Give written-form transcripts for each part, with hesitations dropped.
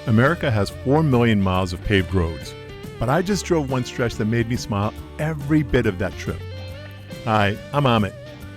America has 4 million miles of paved roads, but I just drove one stretch that made me smile every bit of that trip. Hi, I'm Amit,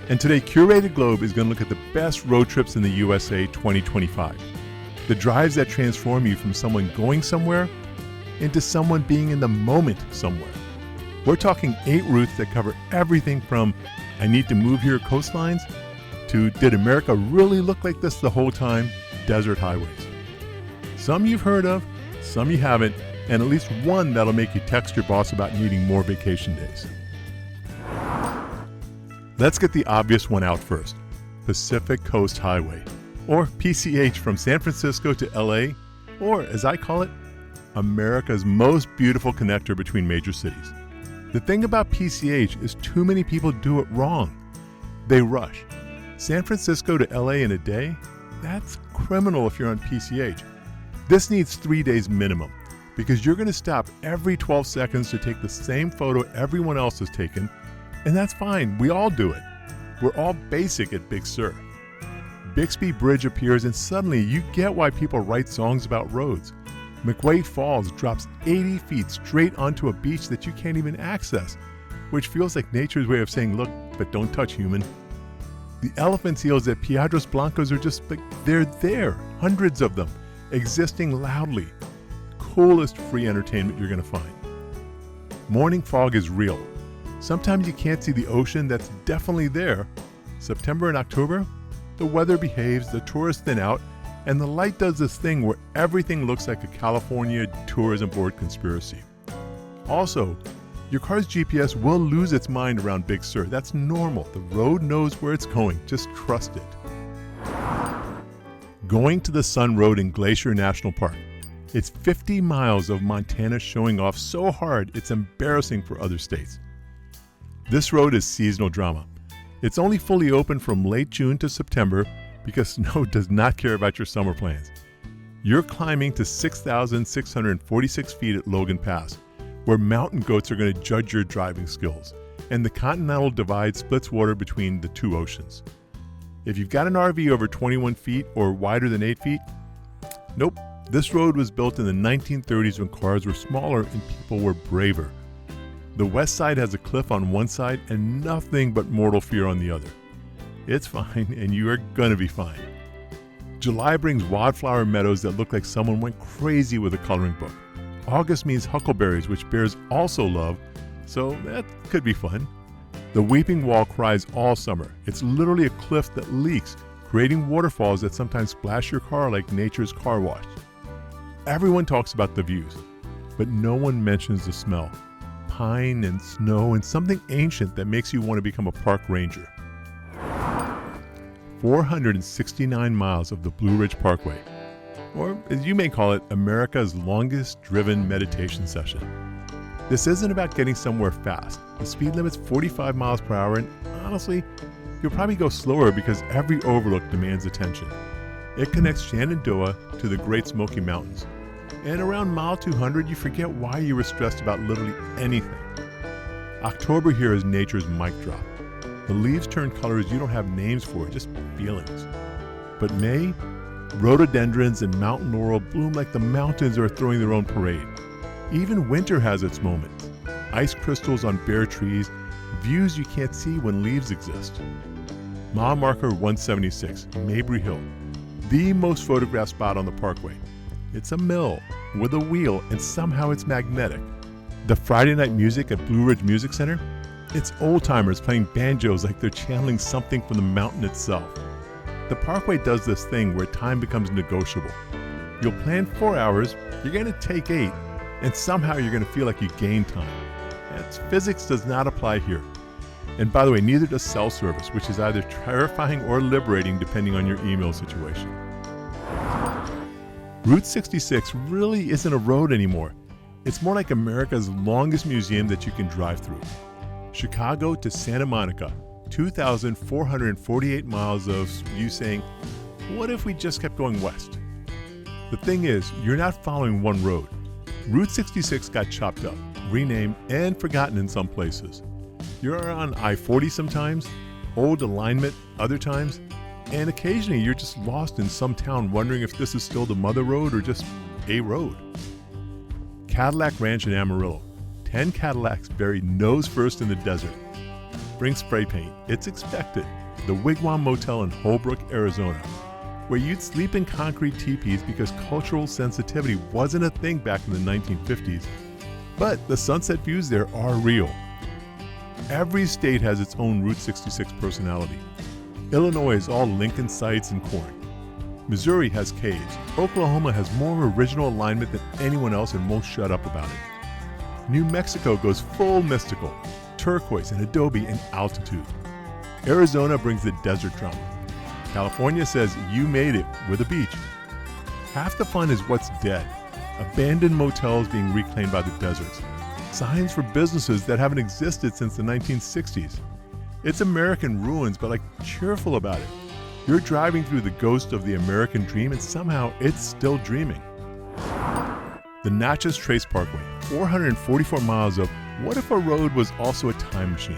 and today Curated Globe is going to look at the best road trips in the USA 2025. The drives that transform you from someone going somewhere into someone being in the moment somewhere. We're talking 8 routes that cover everything from I need to move here coastlines to did America really look like this the whole time desert highways. Some you've heard of, some you haven't, and at least one that'll make you text your boss about needing more vacation days. Let's get the obvious one out first, Pacific Coast Highway, or PCH from San Francisco to LA, or as I call it, America's most beautiful connector between major cities. The thing about PCH is too many people do it wrong. They rush. San Francisco to LA in a day? That's criminal if you're on PCH. This needs 3 days minimum, because you're going to stop every 12 seconds to take the same photo everyone else has taken, and that's fine, we all do it. We're all basic at Big Sur. Bixby Bridge appears and suddenly you get why people write songs about roads. McWade Falls drops 80 feet straight onto a beach that you can't even access, which feels like nature's way of saying, look, but don't touch, human. The elephant seals at Piedras Blancas are just like, they're there, hundreds of them, existing loudly. Coolest free entertainment you're going to find. Morning fog is real. Sometimes you can't see the ocean that's definitely there. September and October, the weather behaves, the tourists thin out, and the light does this thing where everything looks like a California tourism board conspiracy. Also, your car's GPS will lose its mind around Big Sur. That's normal. The road knows where it's going. Just trust it. Going to the Sun Road in Glacier National Park. It's 50 miles of Montana showing off so hard it's embarrassing for other states. This road is seasonal drama. It's only fully open from late June to September because snow does not care about your summer plans. You're climbing to 6,646 feet at Logan Pass, where mountain goats are going to judge your driving skills, and the Continental Divide splits water between the two oceans. If you've got an RV over 21 feet or wider than 8 feet, nope. This road was built in the 1930s when cars were smaller and people were braver. The west side has a cliff on one side and nothing but mortal fear on the other. It's fine, and you are gonna be fine. July brings wildflower meadows that look like someone went crazy with a coloring book. August means huckleberries, which bears also love, so that could be fun. The Weeping Wall cries all summer. It's literally a cliff that leaks, creating waterfalls that sometimes splash your car like nature's car wash. Everyone talks about the views, but no one mentions the smell. Pine and snow and something ancient that makes you want to become a park ranger. 469 miles of the Blue Ridge Parkway, or as you may call it, America's longest driven meditation session. This isn't about getting somewhere fast. The speed limit's 45 miles per hour, and honestly, you'll probably go slower because every overlook demands attention. It connects Shenandoah to the Great Smoky Mountains. And around mile 200, you forget why you were stressed about literally anything. October here is nature's mic drop. The leaves turn colors you don't have names for, just feelings. But May, rhododendrons and mountain laurel bloom like the mountains are throwing their own parade. Even winter has its moments. Ice crystals on bare trees, views you can't see when leaves exist. Mile marker 176, Mabry Hill, the most photographed spot on the parkway. It's a mill with a wheel, and somehow it's magnetic. The Friday night music at Blue Ridge Music Center? It's old-timers playing banjos like they're channeling something from the mountain itself. The parkway does this thing where time becomes negotiable. You'll plan 4 hours, you're going to take 8, and somehow you're going to feel like you gain time. Physics does not apply here. And by the way, neither does cell service, which is either terrifying or liberating depending on your email situation. Route 66 really isn't a road anymore. It's more like America's longest museum that you can drive through. Chicago to Santa Monica, 2,448 miles of you saying, what if we just kept going west? The thing is, you're not following one road. Route 66 got chopped up, renamed, and forgotten in some places. You're on I-40 sometimes, old alignment other times, and occasionally you're just lost in some town wondering if this is still the mother road or just a road. Cadillac Ranch in Amarillo. 10 Cadillacs buried nose first in the desert. Bring spray paint. It's expected. The Wigwam Motel in Holbrook, Arizona, where you'd sleep in concrete teepees because cultural sensitivity wasn't a thing back in the 1950s. But the sunset views there are real. Every state has its own Route 66 personality. Illinois is all Lincoln sites and corn. Missouri has caves. Oklahoma has more original alignment than anyone else and most shut up about it. New Mexico goes full mystical, turquoise and adobe and altitude. Arizona brings the desert drama. California says you made it with a beach. Half the fun is what's dead. Abandoned motels being reclaimed by the deserts. Signs for businesses that haven't existed since the 1960s. It's American ruins, but cheerful about it. You're driving through the ghost of the American dream and somehow it's still dreaming. The Natchez Trace Parkway, 444 miles of what if a road was also a time machine?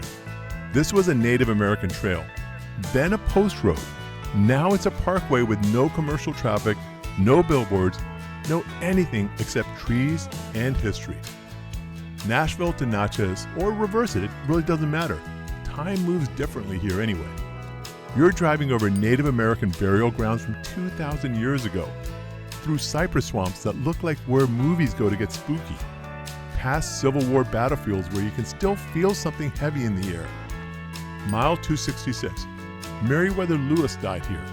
This was a Native American trail, then a post road. Now it's a parkway with no commercial traffic, no billboards, no anything except trees and history. Nashville to Natchez, or reverse it really doesn't matter. Time moves differently here anyway. You're driving over Native American burial grounds from 2,000 years ago, through cypress swamps that look like where movies go to get spooky, past Civil War battlefields where you can still feel something heavy in the air. Mile 266. Meriwether Lewis died here.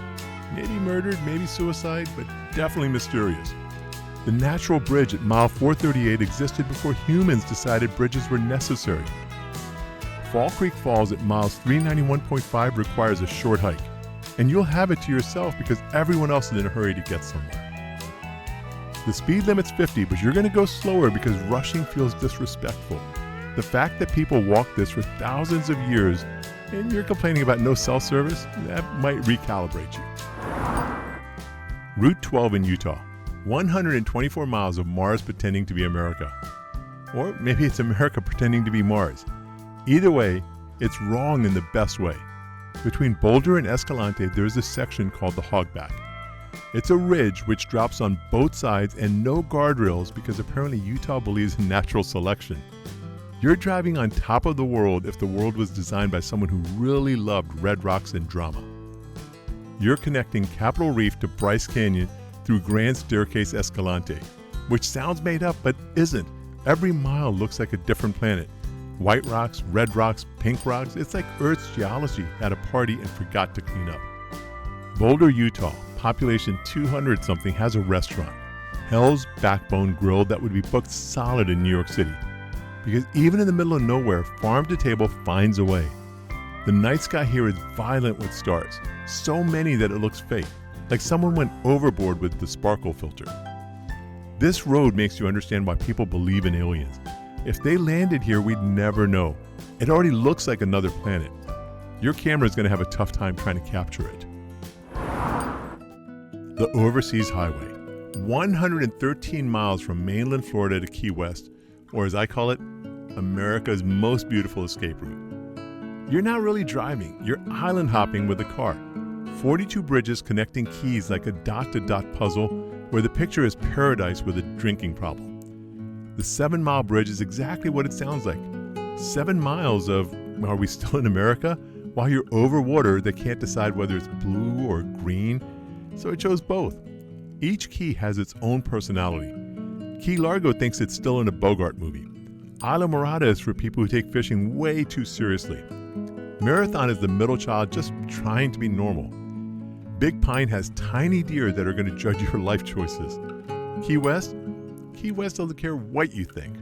Maybe murdered, maybe suicide, but definitely mysterious. The natural bridge at mile 438 existed before humans decided bridges were necessary. Fall Creek Falls at miles 391.5 requires a short hike, and you'll have it to yourself because everyone else is in a hurry to get somewhere. The speed limit's 50, but you're going to go slower because rushing feels disrespectful. The fact that people walk this for thousands of years and you're complaining about no cell service, that might recalibrate you. Route 12 in Utah, 124 miles of Mars pretending to be America. Or maybe it's America pretending to be Mars. Either way, it's wrong in the best way. Between Boulder and Escalante, there's a section called the Hogback. It's a ridge which drops on both sides and no guardrails because apparently Utah believes in natural selection. You're driving on top of the world if the world was designed by someone who really loved red rocks and drama. You're connecting Capitol Reef to Bryce Canyon through Grand Staircase Escalante, which sounds made up but isn't. Every mile looks like a different planet. White rocks, red rocks, pink rocks. It's like Earth's geology had a party and forgot to clean up. Boulder, Utah, population 200 something, has a restaurant, Hell's Backbone Grill, that would be booked solid in New York City. Because even in the middle of nowhere, farm to table finds a way. The night sky here is violent with stars, so many that it looks fake, like someone went overboard with the sparkle filter. This road makes you understand why people believe in aliens. If they landed here, we'd never know. It already looks like another planet. Your camera is going to have a tough time trying to capture it. The Overseas Highway, 113 miles from mainland Florida to Key West, or as I call it, America's most beautiful escape route. You're not really driving, you're island hopping with a car. 42 bridges connecting keys like a dot-to-dot puzzle where the picture is paradise with a drinking problem. The 7-mile bridge is exactly what it sounds like. 7 miles of, are we still in America? While you're over water that can't decide whether it's blue or green, so it shows both. Each key has its own personality. Key Largo thinks it's still in a Bogart movie. Isla Morada is for people who take fishing way too seriously. Marathon is the middle child just trying to be normal. Big Pine has tiny deer that are going to judge your life choices. Key West doesn't care what you think.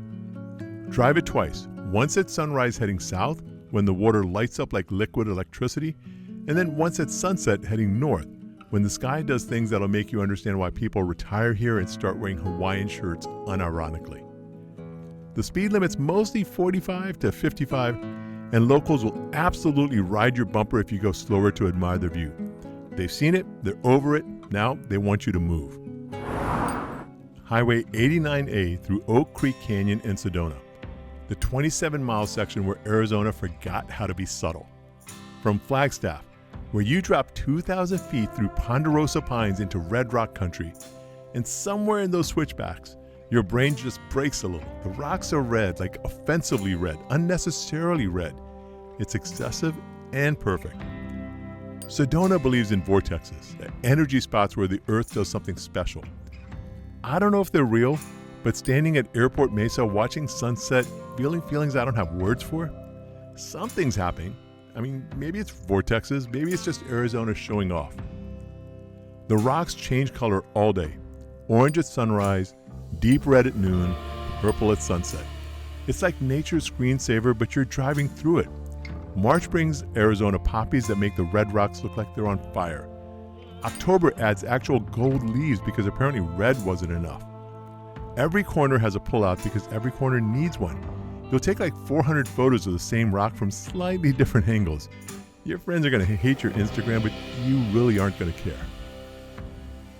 Drive it twice, once at sunrise heading south when the water lights up like liquid electricity, and then once at sunset heading north when the sky does things that'll make you understand why people retire here and start wearing Hawaiian shirts unironically. The speed limit's mostly 45 to 55, and locals will absolutely ride your bumper if you go slower to admire the view. They've seen it, they're over it, now they want you to move. Highway 89A through Oak Creek Canyon and Sedona, the 27-mile section where Arizona forgot how to be subtle. From Flagstaff, where you drop 2,000 feet through ponderosa pines into Red Rock country, And somewhere in those switchbacks, your brain just breaks a little. The rocks are red, like offensively red, unnecessarily red. It's excessive and perfect. Sedona believes in vortexes, energy spots where the Earth does something special. I don't know if they're real, but standing at Airport Mesa watching sunset, feeling feelings I don't have words for, something's happening. I mean, maybe it's vortexes, maybe it's just Arizona showing off. The rocks change color all day. Orange at sunrise, deep red at noon, purple at sunset. It's like nature's screensaver, but you're driving through it. March brings Arizona poppies that make the red rocks look like they're on fire. October adds actual gold leaves because apparently red wasn't enough. Every corner has a pullout because every corner needs one. You'll take like 400 photos of the same rock from slightly different angles. Your friends are going to hate your Instagram, but you really aren't going to care.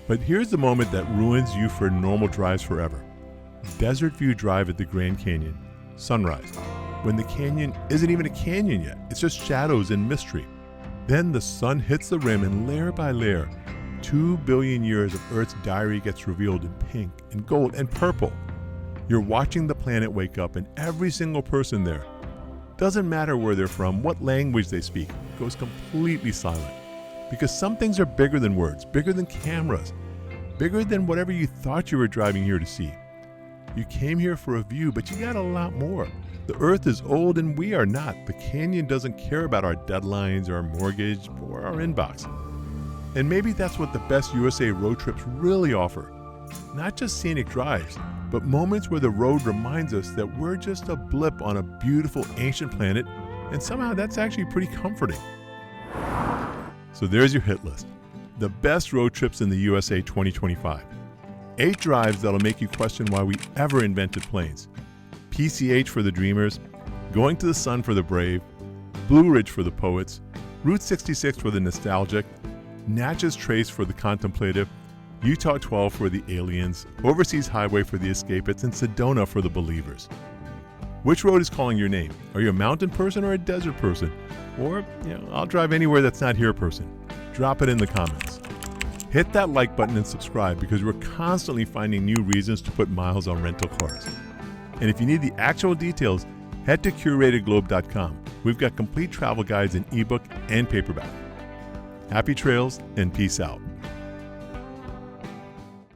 But here's the moment that ruins you for normal drives forever. Desert View Drive at the Grand Canyon, sunrise, when the canyon isn't even a canyon yet. It's just shadows and mystery. Then the sun hits the rim and layer by layer, 2 billion years of Earth's diary gets revealed in pink and gold and purple. You're watching the planet wake up, and every single person there, doesn't matter where they're from, what language they speak, goes completely silent. Because some things are bigger than words, bigger than cameras, bigger than whatever you thought you were driving here to see. You came here for a view, but you got a lot more. The Earth is old and we are not. The canyon doesn't care about our deadlines, our mortgage, or our inbox. And maybe that's what the best USA road trips really offer. Not just scenic drives, but moments where the road reminds us that we're just a blip on a beautiful ancient planet, and somehow that's actually pretty comforting. So there's your hit list. The best road trips in the USA 2025. 8 drives that'll make you question why we ever invented planes. PCH for the dreamers, Going to the Sun for the brave, Blue Ridge for the poets, Route 66 for the nostalgic, Natchez Trace for the contemplative, Utah 12 for the aliens, Overseas Highway for the escapists, and Sedona for the believers. Which road is calling your name? Are you a mountain person or a desert person? Or, I'll drive anywhere that's not here person. Drop it in the comments. Hit that like button and subscribe because we're constantly finding new reasons to put miles on rental cars. And if you need the actual details, head to curatedglobe.com. We've got complete travel guides in ebook and paperback. Happy trails and peace out.